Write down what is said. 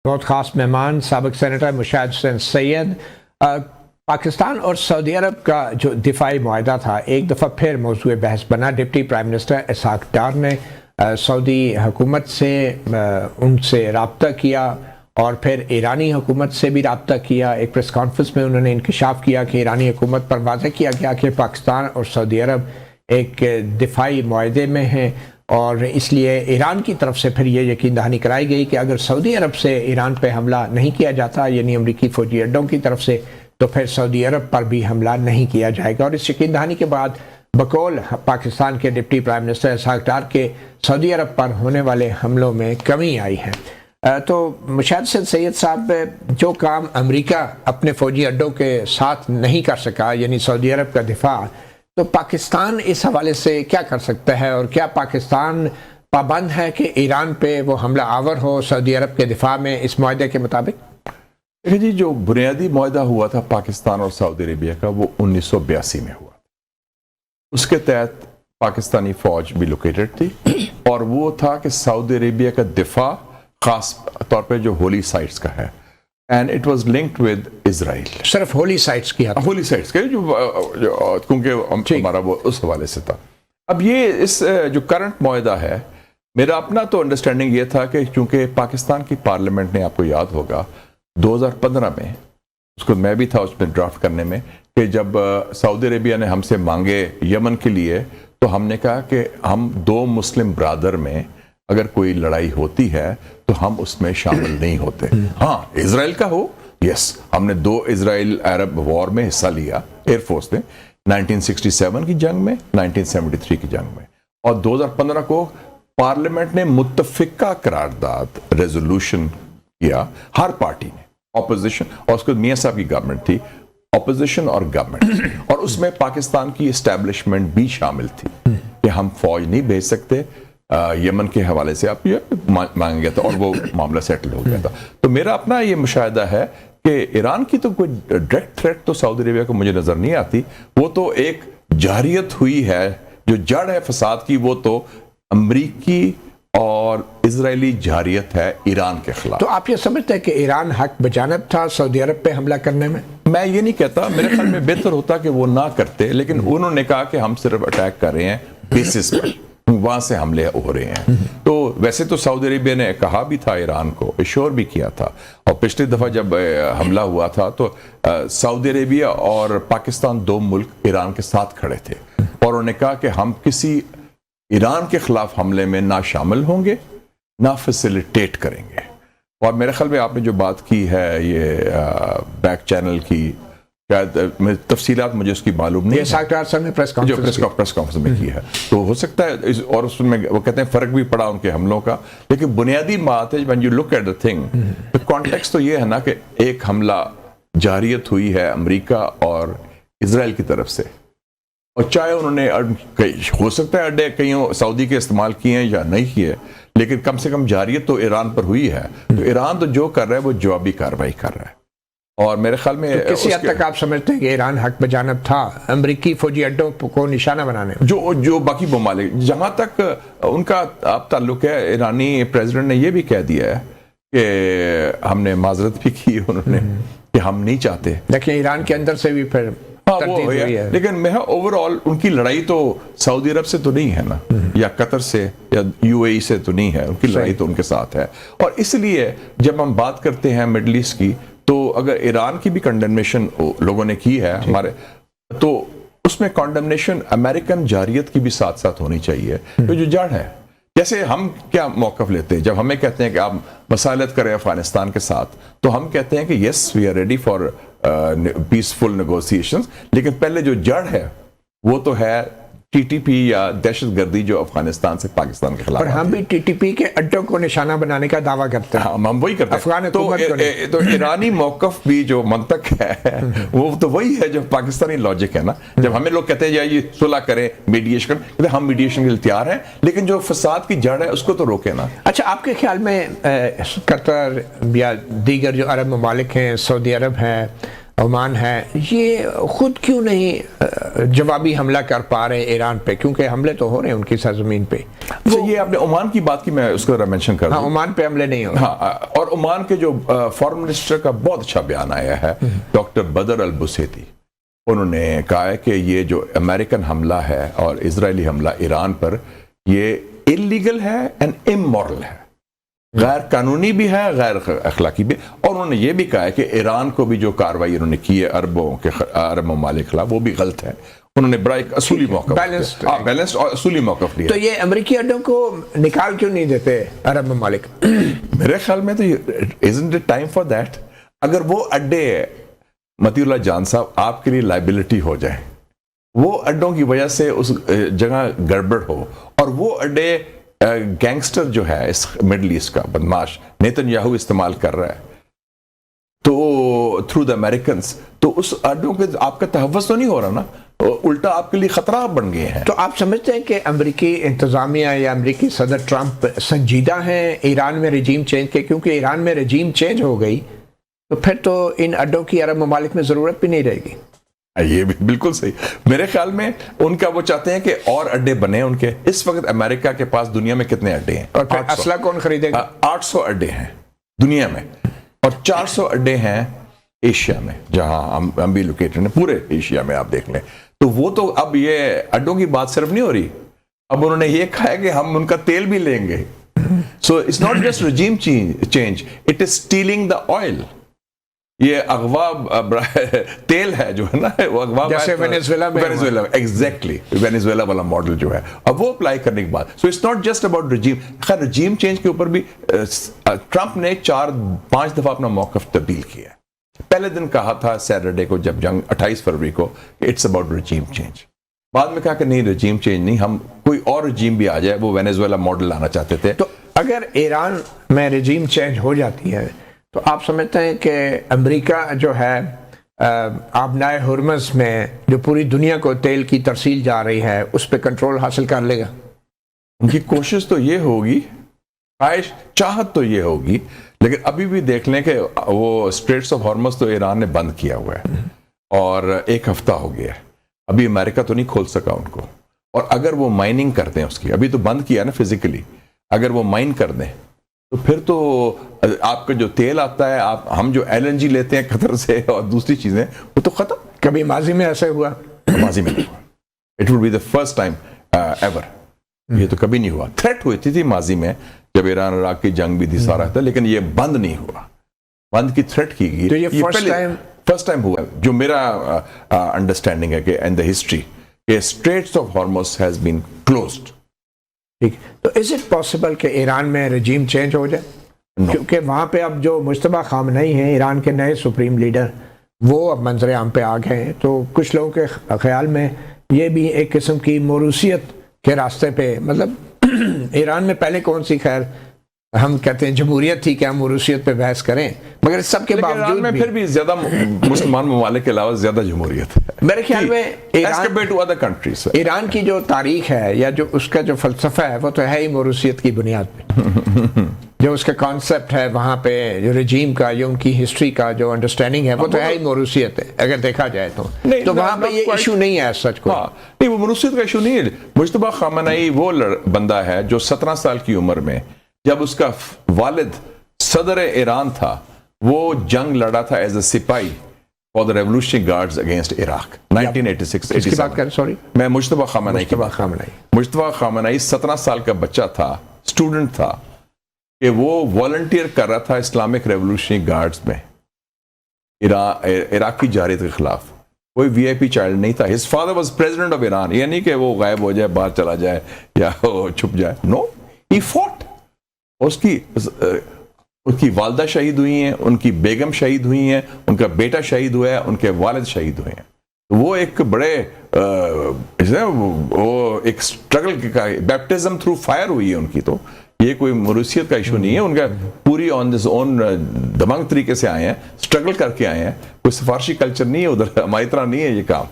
بہت خاص مہمان سابق سینیٹر مشاہد حسین سید. پاکستان اور سعودی عرب کا جو دفاعی معاہدہ تھا ایک دفعہ پھر موضوع بحث بنا. Deputy prime minister Ishaq Dar نے سعودی حکومت سے ان سے رابطہ کیا اور پھر ایرانی حکومت سے بھی رابطہ کیا. ایک پریس کانفرنس میں انہوں نے انکشاف کیا کہ ایرانی حکومت پر واضح کیا گیا کہ پاکستان اور سعودی عرب ایک دفاعی معاہدے میں ہیں اور اس لیے ایران کی طرف سے پھر یہ یقین دہانی کرائی گئی کہ اگر سعودی عرب سے ایران پہ حملہ نہیں کیا جاتا یعنی امریکی فوجی اڈوں کی طرف سے تو پھر سعودی عرب پر بھی حملہ نہیں کیا جائے گا. اور اس یقین دہانی کے بعد بقول پاکستان کے deputy prime minister Ishaq Dar کے سعودی عرب پر ہونے والے حملوں میں کمی آئی ہے. تو مشاہد حسین سید صاحب، جو کام امریکہ اپنے فوجی اڈوں کے ساتھ نہیں کر سکا یعنی سعودی عرب کا دفاع، تو پاکستان اس حوالے سے کیا کر سکتا ہے اور کیا پاکستان پابند ہے کہ ایران پہ وہ حملہ آور ہو سعودی عرب کے دفاع میں اس معاہدے کے مطابق؟ جی، جو بنیادی معاہدہ ہوا تھا پاکستان اور سعودی عربیہ کا وہ 1982 میں ہوا. اس کے تحت پاکستانی فوج بھی لوکیٹڈ تھی اور وہ تھا کہ سعودی عربیہ کا دفاع خاص طور پہ جو ہولی سائٹس کا ہے and it was linked with Israel. صرف ہولی سائٹس کی ہولی سائٹس کا کیونکہ ہمارا وہ اس حوالے سے تھا. اب یہ اس جو کرنٹ معاہدہ ہے، میرا اپنا تو انڈرسٹینڈنگ یہ تھا کہ چونکہ پاکستان کی پارلیمنٹ نے، آپ کو یاد ہوگا 2015 میں، اس کو میں بھی تھا اس میں ڈرافٹ کرنے میں، کہ جب سعودی عربیہ نے ہم سے مانگے یمن کے لیے تو ہم نے کہا کہ ہم دو مسلم برادر میں اگر کوئی لڑائی ہوتی ہے تو ہم اس میں شامل نہیں ہوتے. ہاں اسرائیل کا ہو، یس، ہم نے 2 اسرائیل عرب وار میں حصہ لیا ایئر فورس نے، 1967 کی جنگ میں، 1973 کی جنگ میں، اور 2015 کو پارلیمنٹ نے متفقہ قرارداد ریزولوشن کیا ہر پارٹی نے، اپوزیشن، اور اس کو میاں صاحب کی گورنمنٹ تھی، اپوزیشن اور گورنمنٹ، اور اس میں پاکستان کی اسٹیبلشمنٹ بھی شامل تھی کہ ہم فوج نہیں بھیج سکتے یمن کے حوالے سے، آپ یہ مانگ گیا تھا اور وہ معاملہ سیٹل ہو گیا تھا. تو میرا اپنا یہ مشاہدہ ہے کہ ایران کی تو کوئی ڈائریکٹ تھریٹ تو سعودی عربیہ کو مجھے نظر نہیں آتی. وہ تو ایک جارحیت ہوئی ہے، جو جڑ ہے فساد کی، وہ تو امریکی اور اسرائیلی جارحیت ہے ایران کے خلاف. تو آپ یہ سمجھتے ہیں کہ ایران حق بجانب تھا سعودی عرب پہ حملہ کرنے میں؟ میں یہ نہیں کہتا، میرے خیال میں بہتر ہوتا کہ وہ نہ کرتے، لیکن انہوں نے کہا کہ ہم صرف اٹیک کر رہے ہیں بیسس پر، وہاں سے حملے ہو رہے ہیں. تو ویسے تو سعودی عربیہ نے کہا بھی تھا ایران کو، ایشور بھی کیا تھا، اور پچھلی دفعہ جب حملہ ہوا تھا تو سعودی عربیہ اور پاکستان 2 ملک ایران کے ساتھ کھڑے تھے اور انہوں نے کہا کہ ہم کسی ایران کے خلاف حملے میں نہ شامل ہوں گے نہ فیسیلیٹیٹ کریں گے. اور میرے خیال میں آپ نے جو بات کی ہے یہ بیک چینل کی، شاید تفصیلات مجھے اس کی معلوم نہیں ہے، پریس کانفرنس میں کی ہے، تو ہو سکتا ہے، اور اس میں وہ کہتے ہیں فرق بھی پڑا ان کے حملوں کا، لیکن بنیادی بات ہے when you look at the thing، context تو یہ ہے نا کہ ایک حملہ جارحیت ہوئی ہے امریکہ اور اسرائیل کی طرف سے، اور چاہے انہوں نے ہو سکتا ہے اڈے کہیں سعودی کے استعمال کیے ہیں یا نہیں کیے، لیکن کم سے کم جارحیت تو ایران پر ہوئی ہے. تو ایران تو جو کر رہا ہے وہ جوابی کارروائی کر رہا ہے. اور میرے خیال میں کسی حد تک آپ سمجھتے ہیں کہ ایران حق بجانب تھا امریکی فوجی اڈوں کو نشانہ بنانے میں؟ جو باقی ممالک، جہاں تک ان کا آپ تعلق ہے، ایرانی پریزیڈنٹ نے یہ بھی کہہ دیا ہے کہ ہم نے معذرت بھی کی انہوں نے کہ ہم نہیں چاہتے. دیکھیں ایران کے اندر سے بھی پھر لیکن میں اوور آل ان کی لڑائی تو سعودی عرب سے تو نہیں ہے نا، یا قطر سے یا UAE سے تو نہیں ہے، ان کی لڑائی تو ان کے ساتھ ہے. اور اس لیے جب ہم بات کرتے ہیں مڈل ایسٹ کی، تو اگر ایران کی بھی کنڈمنیشن لوگوں نے کی ہے ہمارے، تو اس میں کنڈمنیشن امریکن جارحیت کی بھی ساتھ ساتھ ہونی چاہیے، جو جڑ ہے. جیسے ہم کیا موقف لیتے ہیں جب ہمیں کہتے ہیں کہ آپ مسالت کریں افغانستان کے ساتھ، تو ہم کہتے ہیں کہ yes we are ready for peaceful negotiations, لیکن پہلے جو جڑ ہے وہ تو ہے TTP یا دہشت گردی جو افغانستان سے پاکستان کے خلاف. اور ہم بھی TTP کے اڈوں کو نشانہ بنانے کا دعویٰ کرتے ہیں. ہم وہی کرتے ہیں. افغان حکومت تو ایرانی موقف بھی جو منطق ہے وہ تو وہی ہے جو پاکستانی لاجک ہے نا. جب ہمیں لوگ کہتے ہیں یہ صلح کریں، میڈیشن کریں، ہم میڈیشن کے لیے تیار ہیں، لیکن جو فساد کی جڑ ہے اس کو تو روکے نا. اچھا، آپ کے خیال میں قطر یا دیگر جو عرب ممالک ہیں، سعودی عرب ہے، ओमान है, ये खुद क्यों नहीं जवाबी हमला कर पा रहे हैं ईरान पे, क्योंकि हमले तो हो रहे हैं उनकी सरजमीन पे। अच्छा, ये आपने ओमान की बात की, मैं उसको जरा मेंशन कर हाँ, दूं। ओमान पे हमले नहीं हो रहे। हाँ, और ओमान के जो फॉरेन मिनिस्टर का बहुत अच्छा बयान आया है, डॉक्टर बदर अल बुसैती, उन्होंने कहा है कि ये जो अमेरिकन हमला है और इजरायली हमला ईरान पर, ये इलीगल है एंड इमोरल है, गैर कानूनी भी है, गैर अखलाकी भी। और उन्होंने ये भी कहा है कि ईरान को भी जो कार्रवाई उन्होंने की है अरब ममालिक के खिलाफ, वो भी गलत है। उन्होंने बड़ा एक असूली मौका बैलेंस्ड और असूली मौका लिया। तो ये अमेरिकी अड्डों को निकाल क्यों नहीं देते अरब ममालिक? मेरे ख्याल में तो isn't it time for that? अगर वो अड्डे मतीउल्लाह जान साहब आपके लिए लाइबिलिटी हो जाए, वो अड्डों की वजह से उस जगह गड़बड़ हो, और वो अड्डे गैंगस्टर जो है इस मिडल ईस्ट का बदमाश नेतन्याहू इस्तेमाल कर रहा है तो थ्रू द अमेरिकन, तो उस अड्डों के आपका तहफ़्फ़ुज़ तो नहीं हो रहा ना, उल्टा आपके लिए खतरा बन गए हैं। तो आप समझते हैं कि अमेरिकी इंतज़ामिया या अमेरिकी सदर ट्रंप संजीदा हैं ईरान में रजीम चेंज के? क्योंकि ईरान में रजीम चेंज हो गई तो फिर तो इन अड्डों की अरब ममालिक में ज़रूरत भी नहीं रहेगी। ये भी बिल्कुल सही। मेरे ख्याल में उनका वो चाहते हैं कि और अड्डे बने उनके। इस वक्त अमेरिका के पास दुनिया में कितने अड्डे हैं? और फिर असला कौन खरीदेगा? 800 अड्डे हैं दुनिया में, और 400 अड्डे हैं एशिया में, जहां हम भी लोकेटेड हैं, पूरे एशिया में आप देख लें। तो वो तो अब ये अड्डों की बात सिर्फ नहीं हो रही, अब उन्होंने ये कहा है कि हम उनका तेल भी लेंगे। सो it's not just रजीम change, it is stealing the oil. ये अगवा तेल है जो है ना, वो अगवा जैसे वेनेजुएला में, एग्जैक्टली वेनेजुएला वाला मॉडल जो है, अब वो अप्लाई करने के बाद, so it's not just about regime. खैर, रजीम चेंज के ऊपर भी ट्रंप ने 4-5 दफा अपना मौकफ तब्दील किया है। पहले दिन कहा था सैटरडे को, जब जंग 28 फरवरी को, इट्स अबाउट रजीम चेंज। बाद में कहा कि नहीं, रजीम चेंज नहीं, हम कोई और रजीम भी आ जाए, वो वेनेजुएला मॉडल लाना चाहते थे। तो अगर ईरान में रजीम चेंज हो जाती है तो आप समझते हैं कि अमेरिका जो है आबनाए हुर्मस में जो पूरी दुनिया को तेल की तरसील जा रही है, उस पर कंट्रोल हासिल कर लेगा? उनकी कोशिश तो ये होगी, ख्वाहिश चाहत तो ये होगी, लेकिन अभी भी देख लें कि वो स्ट्रेट्स ऑफ हॉर्मस तो ईरान ने बंद किया हुआ है और 1 हफ्ता हो गया है, अभी अमेरिका तो नहीं खोल सका उनको। और अगर वो माइनिंग करते हैं उसकी, अभी तो बंद किया ना फिजिकली, अगर वो माइन कर दें तो फिर तो आपका जो तेल आता है, हम जो LNG लेते हैं कतर से और दूसरी चीजें, वो तो खत्म। कभी माजी में ऐसे हुआ? माजी में नहीं हुआ। It would be the first time ever. ये तो कभी नहीं हुआ। थ्रेट हुई थी माजी में, जब ईरान इराक की जंग भी थी, सारा था, लेकिन ये बंद नहीं हुआ। बंद की थ्रेट की गई, तो ये फर्स्ट टाइम हुआ। जो मेरा अंडरस्टैंडिंग है कि in the history straits of Hormuz has been closed. ठीक, तो इज इट पॉसिबल कि ईरान में रजीम चेंज हो जाए? क्योंकि वहाँ पे अब जो मुश्तबा खामनेई हैं, ईरान के नए सुप्रीम लीडर, वो अब मंजर आम पे आ गए हैं। तो कुछ लोगों के ख्याल में ये भी एक किस्म की मोरूसियत के रास्ते पे, मतलब ईरान में पहले कौन सी, खैर हम कहते हैं जमहूरियत थी, क्या मोरूसियत पे बहस करें, मगर सबके बावजूद में फिर भी ज्यादा मुसलमान ममालिक के अलावा ज्यादा जमहूरियत है मेरे ख्याल में। ईरान की जो तारीख है या जो उसका जो फलसफा है, वो तो है ही मोरूसियत की बुनियाद पे। जो उसका कॉन्सेप्ट है वहाँ पे, जो रजीम का, जो उनकी हिस्ट्री का जो अंडरस्टैंडिंग है, वो तो है ही मोरूसियत है अगर देखा जाए तो वहाँ पे ये इशू नहीं है सच को। नहीं, वो मोरूसियत का इशू नहीं है। मुश्तबा खामनेई वो बंदा है जो 17 साल की उम्र में, जब उसका वालिद सदर ईरान था, वो जंग लड़ा था एज अ सिपाही for the revolutionary guards against Iraq 1986। बात कर, सॉरी, मैं मुश्तबा खामनेई 17 साल का बच्चा था, स्टूडेंट था, कि वो वॉलंटियर कर रहा था इस्लामिक रेवोल्यूशनरी गार्ड्स में इराक की जारियत के खिलाफ। कोई VIP चाइल्ड नहीं था। His father was president of Iran. ये नहीं कि वो गायब हो जाए, बाहर चला जाए या वो छुप जाए। No, he fought. उसकी वालदा शहीद हुई हैं, उनकी बेगम शहीद हुई हैं, उनका बेटा शहीद हुआ है, उनके वालिद शहीद हुए हैं। वो एक बड़े वो एक स्ट्रगल का, बैप्टिज्म थ्रू फायर हुई है उनकी। तो ये कोई मोरूसियत का इशू नहीं है उनका, पूरी ऑन दिस ओन दमंग तरीके से आए हैं, स्ट्रगल करके आए हैं। कोई सिफारशी कल्चर नहीं है उधर, हमारी तरह नहीं है ये काम।